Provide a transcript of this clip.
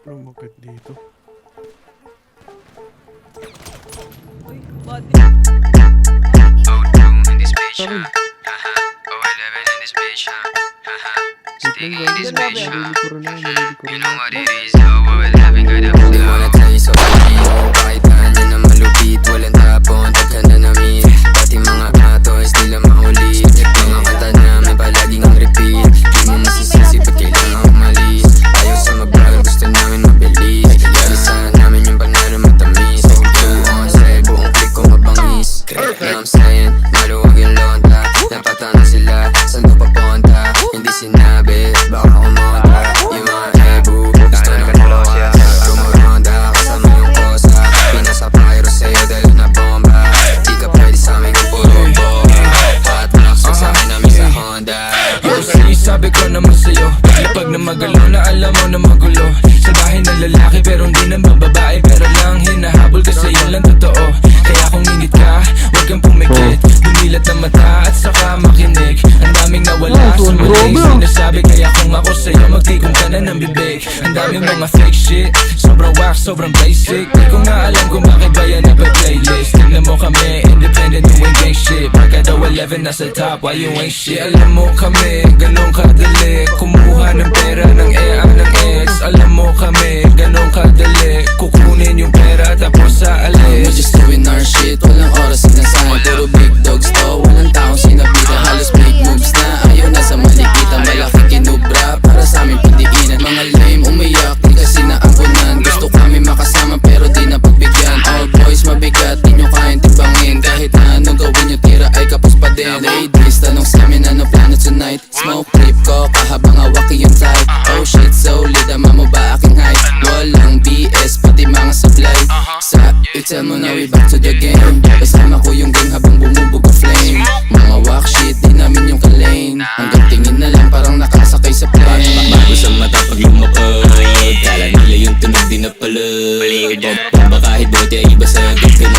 Lumakit dito. Uy, body. O2 in this bitch, huh? Haha. O11 in this bitch, huh? Haha. Sticky in this bitch, huh? You know what it is, yo. O11 got a They wanna tell you so oh, kahit taan yan na malupit, walang tapon, tagka na namin. Pati mga atos, nila mahuli. Mga kanta namin palaging ang repeat. Di mo masisisi, ba't kailangan umalis? Ayaw sa mag-vlog, gusto namin mabilis. Alisahan namin yung panalo matamis. O2 on sale, buong click ko mabangis. Correct na I'm saying, maluwag yung lonta. Napatana sila, saan ko papunta? Hindi sinabi, baka kumonta. Yung mga ebu, gusto ng bukas. Tumuronda, kasama yung kosa. Pinasa pyro sa'yo dahil na bomba. Di ka pwede sa'min kung puro bomba. Hot box, kasama namin sa Honda. Kasi sabi ko naman sa'yo, lapag na magalo na alam mo na magulo. Sabahin na lalaki pero hindi naman babae, pero lang hinahabol kasi yun lang totoo. Kaya kung ingit ka, huwag kang pumikit. Dumilat ang mata at saka makinig. Ang daming nawala sa maling sinasabi, kaya kung ako sa'yo magtikong ka na ng bibig. Ang daming mga fake shit, sobrang wax, sobrang basic. Di ko nga alam kung bakit ba yan napa-playlist. Tignan mo kami, independent, you ain't gang shit. Barkada 11 nasa top, why you ain't shit? Alam mo kami, ganun kadali kumuha ng pera ng EA ng ex. Alam mo kami, ganun kadali kukunin yung pera tapos sa We're alis. just doing our shit, walang oras sinasahan. Puro big dogs to, walang taong sinabita. Halos big moves na, ayaw na sa malikita. Malaki kinubra, para sa aming pagdiinan. Mga lame umiyak, di kasi naampunan. Gusto kami makasama pero di napagbigyan. All boys mabigat, di nyo kayang tibangin. Kahit na anong gawin nyo, tira ay kapos pa din. Ladies, tanong sa amin ano plano tonight. Smoke trip ko, kahabang awaki yung type. Oh shit, solid, ama mo ba aking height? Walang BS, pati mga supply. Sa itel mo na we back to the game. Kasama ko yung gang habang bumubog ang flame. Mga walk shit, di namin yung kalane. Hanggang tingin na lang parang nakasakay sa plane. Bago sa mata pag lumapag, kala nila yung tunog di na pala. Baka kahit bote ay iba sa gagawin.